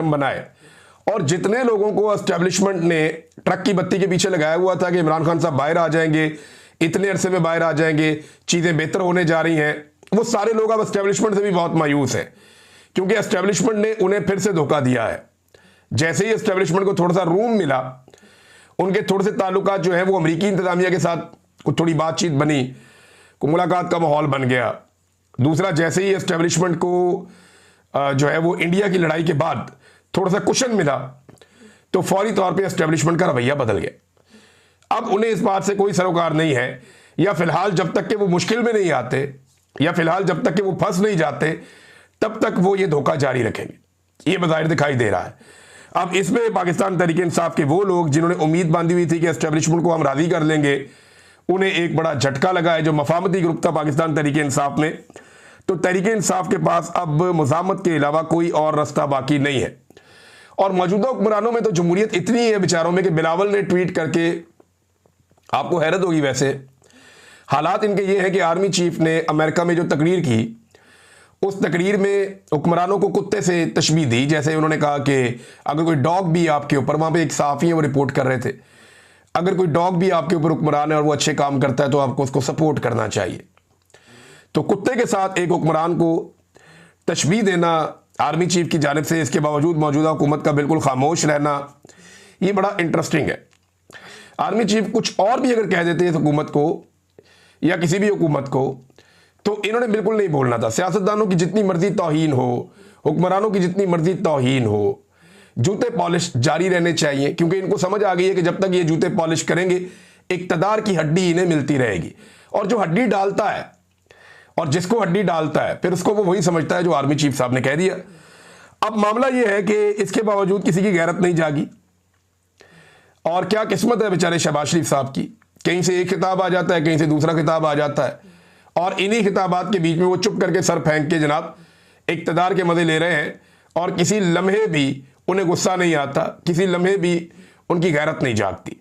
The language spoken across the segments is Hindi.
बनाए और जितने लोगों को एस्टेब्लिशमेंट ने ट्रक की बत्ती के पीछे लगाया हुआ था कि इमरान खान साहब बाहर आ जाएंगे, इतने अरसे में बाहर आ जाएंगे, चीजें बेहतर होने जा रही हैं, वो सारे लोग अब एस्टेब्लिशमेंट से भी बहुत मायूस हैं क्योंकि एस्टेब्लिशमेंट ने उन्हें फिर से धोखा दिया है। जैसे ही एस्टेब्लिशमेंट को थोड़ा सा रूम मिला, उनके थोड़े से ताल्लुकात जो है वो अमेरिकी इंतजामिया के साथ कुछ थोड़ी बातचीत बनी, को मुलाकात का माहौल बन गया। दूसरा, जैसे ही एस्टेब्लिशमेंट को जो है वो इंडिया की लड़ाई के बाद थोड़ा सा कुशन मिला तो फौरी तौर पे एस्टेब्लिशमेंट का रवैया बदल गया। अब उन्हें इस बात से कोई सरोकार नहीं है, या फिलहाल जब तक कि वो मुश्किल में नहीं आते, या फिलहाल जब तक कि वो फंस नहीं जाते, तब तक वो ये धोखा जारी रखेंगे। ये बज़ाहिर दिखाई दे रहा है। अब इसमें पाकिस्तान तहरीक इंसाफ के वो लोग जिन्होंने उम्मीद बांधी हुई थी कि एस्टेब्लिशमेंट को हम राजी कर लेंगे, उन्हें एक बड़ा झटका लगा है। जो मफामती ग्रुप था पाकिस्तान तहरीक इंसाफ में, तो तहरीक इंसाफ के पास अब मुज़ामत के अलावा कोई और रास्ता बाकी नहीं है। और मौजूदा हुक्मरानों में तो जमहूरियत इतनी है बेचारों में कि बिलावल ने ट्वीट करके, आपको हैरत होगी वैसे, हालात इनके ये हैं कि आर्मी चीफ ने अमेरिका में जो तकरीर की, उस तकरीर में हुक्मरानों को कुत्ते से तशबीह दी। जैसे उन्होंने कहा कि अगर कोई डॉग भी आपके ऊपर, वहाँ पे एक सहाफ़ी है वो रिपोर्ट कर रहे थे, अगर कोई डॉग भी आपके ऊपर हुक्मरान है और वो अच्छे काम करता है तो आपको उसको सपोर्ट करना चाहिए। तो कुत्ते के साथ एक हुक्मरान को तशबीह देना आर्मी चीफ की जानिब से, इसके बावजूद मौजूदा हुकूमत का बिल्कुल खामोश रहना, ये बड़ा इंटरेस्टिंग है। आर्मी चीफ कुछ और भी अगर कह देते इस हुकूमत को या किसी भी हुकूमत को, तो इन्होंने बिल्कुल नहीं बोलना था। सियासतदानों की जितनी मर्जी तौहीन हो, हुक्मरानों की जितनी मर्जी तौहीन हो, जूते पॉलिश जारी रहने चाहिए, क्योंकि इनको समझ आ गई है कि जब तक ये जूते पॉलिश करेंगे, इक़्तिदार की हड्डी इन्हें मिलती रहेगी। और जो हड्डी डालता है और जिसको हड्डी डालता है, फिर उसको वो वही समझता है जो आर्मी चीफ साहब ने कह दिया। अब मामला ये है कि इसके बावजूद किसी की गैरत नहीं जागी। और क्या किस्मत है बेचारे शहबाज शरीफ साहब की, कहीं से एक खिताब आ जाता है, कहीं से दूसरा खिताब आ जाता है, और इन्हीं खिताबात के बीच में वो चुप करके सर फेंक के जनाब इक़्तिदार के मजे ले रहे हैं, और किसी लम्हे भी उन्हें गुस्सा नहीं आता, किसी लम्हे भी उनकी गैरत नहीं जागती।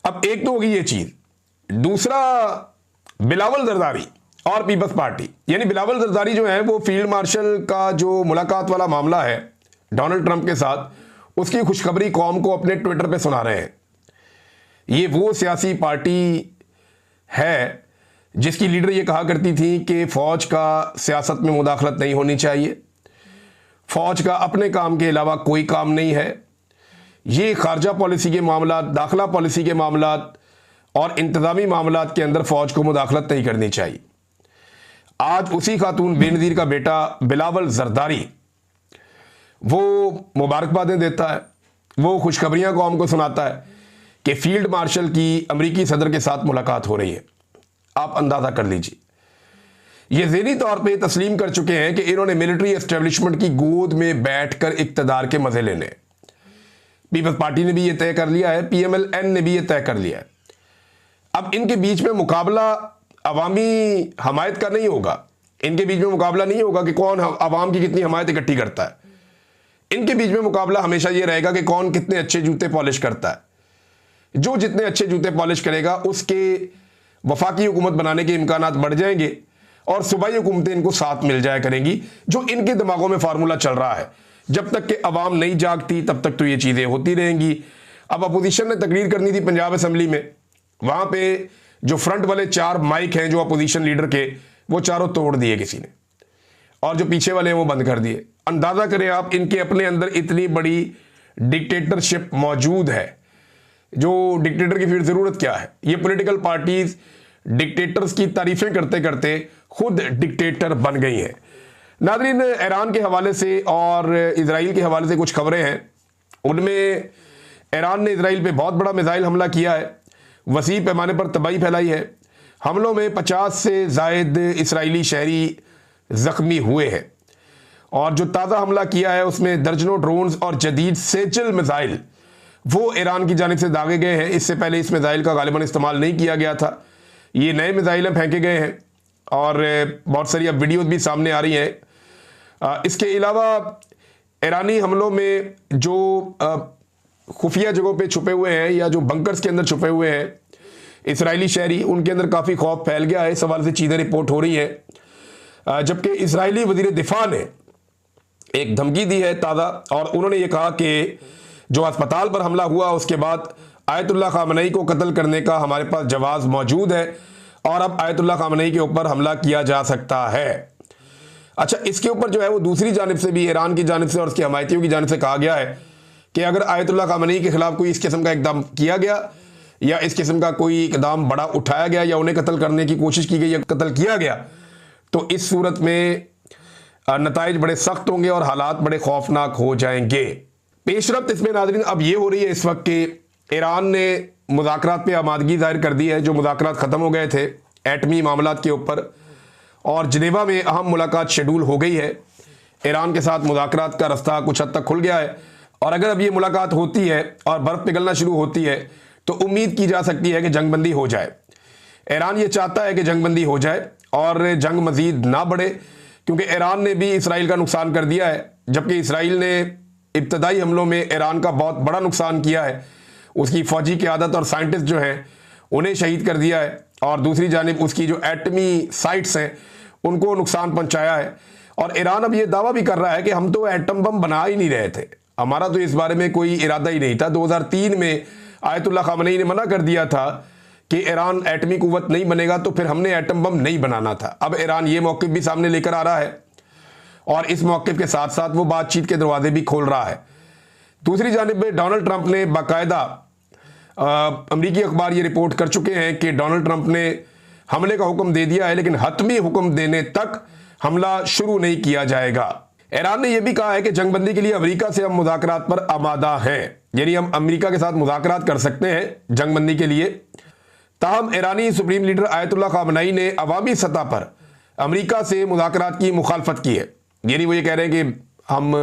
अब एक तो होगी ये चीज। दूसरा, बिलावल जरदारी और पीपल्स पार्टी, यानी बिलावल जरदारी जो है वो फील्ड मार्शल का जो मुलाकात वाला मामला है डोनाल्ड ट्रंप के साथ, उसकी खुशखबरी कौम को अपने ट्विटर पे सुना रहे हैं। ये वो सियासी पार्टी है जिसकी लीडर ये कहा करती थी कि फौज का सियासत में मुदाखलत नहीं होनी चाहिए, फौज का अपने काम के अलावा कोई काम नहीं है, ये खारजा पॉलिसी के मामला, दाखिला पॉलिसी के मामला और इंतजामी मामला के अंदर फौज को मुदाखलत नहीं करनी चाहिए। आज उसी खातून बेनज़ीर का बेटा बिलावल जरदारी वो मुबारकबादें देता है, वो खुशखबरियां कौम को सुनाता है कि फील्ड मार्शल की अमेरिकी सदर के साथ मुलाकात हो रही है। आप अंदाजा कर लीजिए, ये ज़हनी तौर पे तस्लीम कर चुके हैं कि इन्होंने मिलिट्री एस्टेब्लिशमेंट की गोद में बैठकर इक़्तिदार के मजे लेने। पीपल्स पार्टी ने भी ये तय कर लिया है, PMLN ने भी ये तय कर लिया है। अब इनके बीच में मुकाबला अवामी हमायत का नहीं होगा, इनके बीच में मुकाबला नहीं होगा कि कौन अवाम की कितनी हमायत इकट्ठी करता है। इनके बीच में मुकाबला हमेशा ये रहेगा कि कौन कितने अच्छे जूते पॉलिश करता है। जो जितने अच्छे जूते पॉलिश करेगा उसके वफाकी हुकूमत बनाने के इम्कानात बढ़ जाएंगे और सूबाई हुकूमतें इनको साथ मिल जाया करेंगी, जो इनके दिमागों में फार्मूला चल रहा है। जब तक कि अवाम नहीं जागती तब तक तो ये चीज़ें होती रहेंगी। अब अपोजिशन ने तकरीर करनी थी पंजाब असम्बली में, वहाँ पे जो फ्रंट वाले 4 माइक हैं जो अपोजिशन लीडर के, वो चारों तोड़ दिए किसी ने, और जो पीछे वाले हैं वो बंद कर दिए। अंदाज़ा करें आप, इनके अपने अंदर इतनी बड़ी डिक्टेटरशिप मौजूद है। जो डिक्टेटर की फिर ज़रूरत क्या है? ये पॉलिटिकल पार्टीज डिक्टेटर्स की तारीफें करते करते खुद डिक्टेटर बन गई हैं। नाज़रीन, ईरान के हवाले से और इजराइल के हवाले से कुछ खबरें हैं। उनमें ईरान ने इजराइल पे बहुत बड़ा मिसाइल हमला किया है, वसी पैमाने पर तबाही फैलाई है। हमलों में 50 से ज़ायद इसराइली शहरी ज़ख्मी हुए हैं, और जो ताज़ा हमला किया है उसमें दर्जनों ड्रोन्स और जदीद सेजल मिसाइल वो ईरान की जानिब से दागे गए हैं। इससे पहले इस मिसाइल का गालिबन इस्तेमाल नहीं किया गया था, ये नए मिसाइल फेंके गए हैं, और बहुत सारी अब वीडियोज़ भी सामने आ रही हैं। इसके अलावा ईरानी हमलों में जो खुफिया जगहों पे छुपे हुए हैं या जो बंकर्स के अंदर छुपे हुए हैं इसराइली शहरी, उनके अंदर काफ़ी खौफ फैल गया है। इस हवाले से चीज़ें रिपोर्ट हो रही हैं, जबकि इसराइली वज़ीर दिफा ने एक धमकी दी है ताज़ा, और उन्होंने ये कहा कि जो अस्पताल पर हमला हुआ उसके बाद आयतुल्लाह खामनेई को कत्ल करने का हमारे पास जवाब मौजूद है और अब आयतुल्लाह खामनेई के ऊपर हमला किया जा सकता है। अच्छा, इसके ऊपर जो है वो दूसरी जानिब से भी, ईरान की जानिब से और उसके हमायतियों की जानिब से कहा गया है कि अगर आयतुल्लाह खामनेई के खिलाफ कोई इस किस्म का इकदाम किया गया या इस किस्म का कोई इकदाम बड़ा उठाया गया या उन्हें कत्ल करने की कोशिश की गई या कत्ल किया गया, तो इस सूरत में नताइज बड़े सख्त होंगे और हालात बड़े खौफनाक हो जाएंगे। पेशरफ्त इसमें नाज़रीन अब ये हो रही है इस वक्त कि ईरान ने मुज़ाकरात पे आमादगी जाहिर कर दी है। जो मुज़ाकरात ख़त्म हो गए थे एटमी मामलात के ऊपर, और जनेवा में अहम मुलाकात शेड्यूल हो गई है। ईरान के साथ मुज़ाकरात का रास्ता कुछ हद तक खुल गया है, और अगर अब ये मुलाकात होती है और बर्फ़ पिघलना शुरू होती है तो उम्मीद की जा सकती है कि जंगबंदी हो जाए। ईरान ये चाहता है कि जंगबंदी हो जाए और जंग मज़ीद ना बढ़े, क्योंकि ईरान ने भी इसराइल का नुकसान कर दिया है, जबकि इसराइल ने इब्तदाई हमलों में ईरान का बहुत बड़ा नुकसान किया है। उसकी फ़ौजी क़यादत और साइंटिस्ट जो हैं उन्हें शहीद कर दिया है, और दूसरी जानिब उसकी जो एटमी साइट्स हैं उनको नुकसान पहुंचाया है। और ईरान अब ये दावा भी कर रहा है कि हम तो एटम बम बना ही नहीं रहे थे, हमारा तो इस बारे में कोई इरादा ही नहीं था। 2003 में आयतुल्लाह खामनेई ने मना कर दिया था कि ईरान एटमी कुव्वत नहीं बनेगा, तो फिर हमने एटम बम नहीं बनाना था। अब ईरान ये मौक़िफ़ भी सामने लेकर आ रहा है, और इस मौक़िफ़ के साथ साथ वो बातचीत के दरवाजे भी खोल रहा है। दूसरी जानिब में डोनाल्ड ट्रंप ने बाकायदा, अमरीकी अखबार ये रिपोर्ट कर चुके हैं कि डोनाल्ड ट्रंप ने हमले का हुक्म दे दिया है, लेकिन हतमी हुक्म देने तक हमला शुरू नहीं किया जाएगा। ईरान ने यह भी कहा है कि जंगबंदी के लिए अमेरिका से हम मुज़ाकरात पर आमादा हैं, यानी हम अमेरिका के साथ मुज़ाकरात कर सकते हैं जंगबंदी के लिए। ताहम ईरानी सुप्रीम लीडर आयतुल्लाह खामनेई ने अवामी सतह पर अमेरिका से मुज़ाकरात की मुखालफत की है, यानी वो ये कह रहे हैं कि हम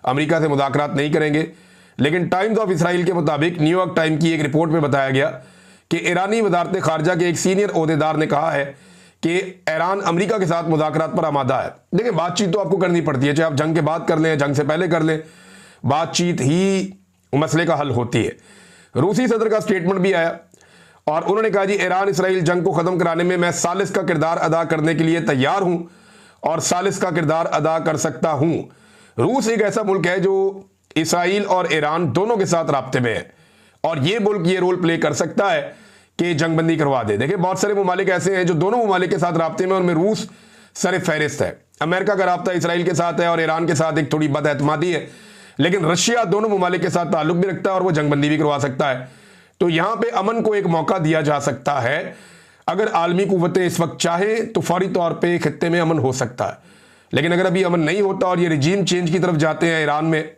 अमेरिका से मुज़ाकरात नहीं करेंगे। लेकिन टाइम्स ऑफ इसराइल के मुताबिक न्यूयॉर्क टाइम की एक रिपोर्ट में बताया गया कि ईरानी वज़ारत ख़ारजा के एक सीनियर ओहदेदार ने कहा है कि ईरान अमेरिका के साथ मुज़ाकरात पर आमादा है। देखिए, बातचीत तो आपको करनी पड़ती है, चाहे आप जंग के बाद कर लें, जंग से पहले कर लें, बातचीत ही मसले का हल होती है। रूसी सदर का स्टेटमेंट भी आया और उन्होंने कहा, जी ईरान इसराइल जंग को ख़त्म कराने में मैं सालिस का किरदार अदा करने के लिए तैयार हूँ और सालिस का किरदार अदा कर सकता हूँ। रूस एक ऐसा मुल्क है जो इसराइल और ईरान दोनों के साथ राब्ते में है, और ये मुल्क ये रोल प्ले कर सकता है कि जंगबंदी करवा दे। देखिए, बहुत सारे ममालिक ऐसे हैं जो दोनों ममालिक के साथ राब्ते में, उनमें रूस सर फहरिस्त है। अमेरिका का राब्ता इसराइल के साथ है और ईरान के साथ एक थोड़ी बदएतमादी है, लेकिन रशिया दोनों ममालिक के साथ ताल्लुक भी रखता है और वो जंगबंदी भी करवा सकता है। तो यहाँ पे अमन को एक मौका दिया जा सकता है। अगर आलमी कुव्वतें इस वक्त चाहें तो फौरी तौर पर खित्ते में अमन हो सकता है, लेकिन अगर अभी अमन नहीं होता और ये रिजीम चेंज की तरफ जाते हैं ईरान में,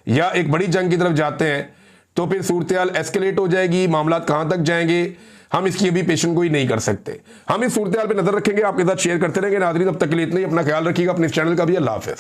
या एक बड़ी जंग की तरफ जाते हैं, तो फिर सूरत एस्केलेट हो जाएगी। मामलात कहाँ तक जाएंगे हम इसकी अभी पेशन गोई नहीं कर सकते। हम इस सूरत पे नजर रखेंगे, आपके साथ शेयर करते रहेंगे। नाज़रीन, अब तक के लिए इतना ही। अपना ख्याल रखिएगा, अपने इस चैनल का भी। अल्लाह हाफ़िज़।